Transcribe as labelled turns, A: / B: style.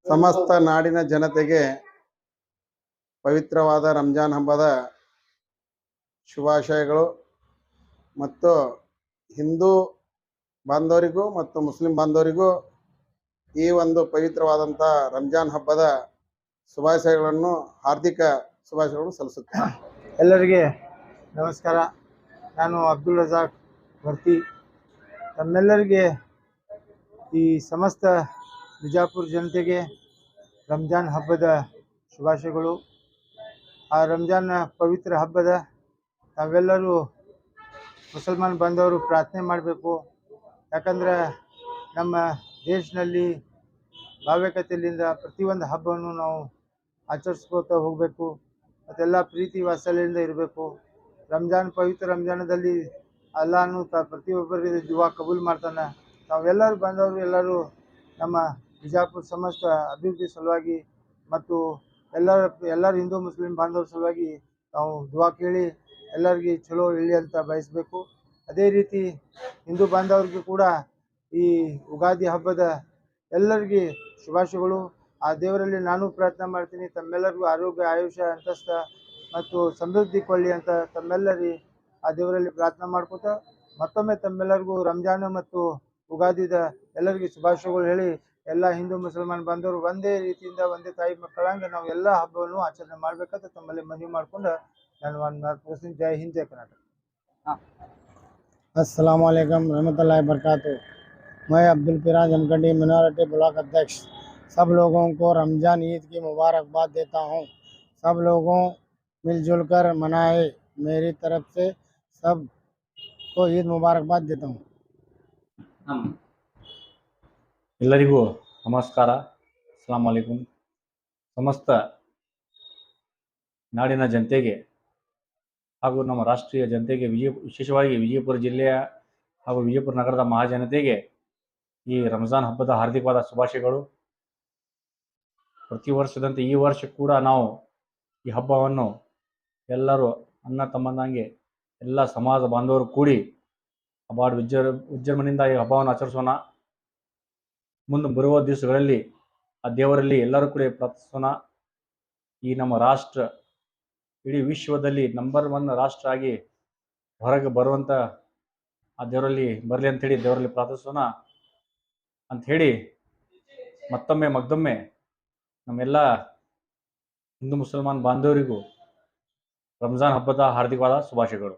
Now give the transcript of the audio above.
A: ಸಮಸ್ತ ನಾಡಿನ ಜನತೆಗೆ ಪವಿತ್ರವಾದ ರಂಜಾನ್ ಹಬ್ಬದ ಶುಭಾಶಯಗಳು ಮತ್ತು ಹಿಂದೂ ಬಾಂಧವರಿಗೂ ಮತ್ತು ಮುಸ್ಲಿಂ ಬಾಂಧವರಿಗೂ ಈ ಒಂದು ಪವಿತ್ರವಾದಂಥ ರಂಜಾನ್ ಹಬ್ಬದ ಶುಭಾಶಯಗಳನ್ನು ಹಾರ್ದಿಕ ಶುಭಾಶಯಗಳನ್ನು ಸಲ್ಲಿಸುತ್ತೇನೆ.
B: ಎಲ್ಲರಿಗೆ ನಮಸ್ಕಾರ. ನಾನು ಅಬ್ದುಲ್ ರಜಾಕ್ ಭರ್ತಿ. ತಮ್ಮೆಲ್ಲರಿಗೆ ಈ ಸಮಸ್ತ ಬಿಜಾಪುರ ಜನತೆಗೆ ರಂಜಾನ್ ಹಬ್ಬದ ಶುಭಾಶಯಗಳು. ಆ ರಂಜಾನ್ ಪವಿತ್ರ ಹಬ್ಬದ ನಾವೆಲ್ಲರೂ ಮುಸಲ್ಮಾನ್ ಬಾಂಧವರು ಪ್ರಾರ್ಥನೆ ಮಾಡಬೇಕು. ಯಾಕಂದರೆ ನಮ್ಮ ದೇಶದಲ್ಲಿ ಭಾವ್ಯಕತೆಯಿಂದ ಪ್ರತಿಯೊಂದು ಹಬ್ಬವನ್ನು ನಾವು ಆಚರಿಸ್ಕೋತಾ ಹೋಗಬೇಕು. ಮತ್ತೆಲ್ಲ ಪ್ರೀತಿ ವಾತ್ಸಲ್ಯದಿಂದ ಇರಬೇಕು. ಪವಿತ್ರ ರಂಜಾನದಲ್ಲಿ ಅಲ್ಲಾನು ಪ್ರತಿಯೊಬ್ಬರಿಗೆ ದುವಾ ಕಬೂಲ್ ಮಾಡ್ತಾನೆ. ನಾವೆಲ್ಲರೂ ಬಂದವರು ಎಲ್ಲರೂ ನಮ್ಮ ಬಿಜಾಪುರ ಸಮಸ್ತ ಅಭಿವೃದ್ಧಿ ಸಲುವಾಗಿ ಮತ್ತು ಎಲ್ಲರೂ ಹಿಂದೂ ಮುಸ್ಲಿಂ ಬಾಂಧವರ ಸಲುವಾಗಿ ನಾವು ದುವಾ ಕೇಳಿ ಎಲ್ಲರಿಗೆ ಚಲೋ ಇರಲಿ ಅಂತ ಬಯಸಬೇಕು. ಅದೇ ರೀತಿ ಹಿಂದೂ ಬಾಂಧವರಿಗೂ ಕೂಡ ಈ ಯುಗಾದಿ ಹಬ್ಬದ ಎಲ್ಲರಿಗೆ ಶುಭಾಶಯಗಳು. ಆ ದೇವರಲ್ಲಿ ನಾನು ಪ್ರಾರ್ಥನೆ ಮಾಡ್ತೀನಿ, ತಮ್ಮೆಲ್ಲರಿಗೂ ಆರೋಗ್ಯ, ಆಯುಷ್ಯ, ಅಂತಸ್ಥ ಮತ್ತು ಸಮೃದ್ಧಿ ಕೊಳ್ಳಿ ಅಂತ ತಮ್ಮೆಲ್ಲರಿ ಆ ದೇವರಲ್ಲಿ ಪ್ರಾರ್ಥನೆ ಮಾಡ್ಕೋತ ಮತ್ತೊಮ್ಮೆ ತಮ್ಮೆಲ್ಲರಿಗೂ ರಂಜಾನ್ ಮತ್ತು ಯುಗಾದಿದ ಎಲ್ಲರಿಗೂ ಶುಭಾಶಯಗಳು ಹೇಳಿ, ಎಲ್ಲ ಹಿಂದೂ ಮುಸಲ್ಮಾನ್ ಬಾಂಧವರು ಒಂದೇ ರೀತಿಯಿಂದ ಒಂದೇ ತಾಯಿ ಮಕ್ಕಳಂಗೆ ನಾವು ಎಲ್ಲ ಹಬ್ಬವನ್ನು ಆಚರಣೆ ಮಾಡ್ಬೇಕಂತ ತಮ್ಮಲ್ಲಿ ಮನವಿ ಮಾಡ್ಕೊಂಡು ನಾನು ಒಂದು ಜೈ ಹಿಂದ್, ಜೈ ಕರ್ನಾಟಕ.
C: अस्सलाम वालेकुम रहमतुल्लाहि बरकातहू। मैं अब्दुल फिराज जमखंडी मिनॉरिटी ब्लॉक अध्यक्ष सब लोगों को रमज़ान ईद की मुबारकबाद देता हूँ। सब लोगों मिलजुल कर मनाए। मेरी तरफ से सब को ईद मुबारकबाद देता हूँ।
D: ಎಲ್ಲರಿಗೂ ನಮಸ್ಕಾರ. ಅಸ್ಸಲಾಮು ಅಲೈಕುಂ. ಸಮಸ್ತ ನಾಡಿನ ಜನತೆಗೆ ಹಾಗೂ ನಮ್ಮ ರಾಷ್ಟ್ರೀಯ ಜನತೆಗೆ ವಿಶೇಷವಾಗಿ ವಿಜಯಪುರ ಜಿಲ್ಲೆಯ ಹಾಗೂ ವಿಜಯಪುರ ನಗರದ ಮಹಾಜನತೆಗೆ ಈ ರಂಜಾನ್ ಹಬ್ಬದ ಹಾರ್ದಿಕವಾದ ಶುಭಾಶಯಗಳು. ಪ್ರತಿ ವರ್ಷದಂತೆ ಈ ವರ್ಷ ಕೂಡ ನಾವು ಈ ಹಬ್ಬವನ್ನು ಎಲ್ಲರೂ ಅಣ್ಣ ತಮ್ಮಂದಂಗೆ ಎಲ್ಲ ಸಮಾಜ ಬಾಂಧವರು ಕೂಡಿ ಭಾಳ ವಿಜೃಂಭಣೆಯಿಂದ ಈ ಹಬ್ಬವನ್ನು ಆಚರಿಸೋಣ. ಮುಂದೆ ಬರುವ ದಿವಸಗಳಲ್ಲಿ ಆ ದೇವರಲ್ಲಿ ಎಲ್ಲರೂ ಕೂಡ ಪ್ರಾರ್ಥಿಸೋಣ. ಈ ನಮ್ಮ ರಾಷ್ಟ್ರ ಇಡೀ ವಿಶ್ವದಲ್ಲಿ ನಂಬರ್ 1 ರಾಷ್ಟ್ರ ಆಗಿ ಹೊರಗೆ ಬರುವಂಥ ಆ ದೇವರಲ್ಲಿ ಬರಲಿ ಅಂಥೇಳಿ ದೇವರಲ್ಲಿ ಪ್ರಾರ್ಥಿಸೋಣ ಅಂಥೇಳಿ ಮತ್ತೊಮ್ಮೆ ನಮ್ಮೆಲ್ಲ ಹಿಂದೂ ಮುಸಲ್ಮಾನ್ ಬಾಂಧವರಿಗೂ ರಂಜಾನ್ ಹಬ್ಬದ ಹಾರ್ದಿಕವಾದ ಶುಭಾಶಯಗಳು.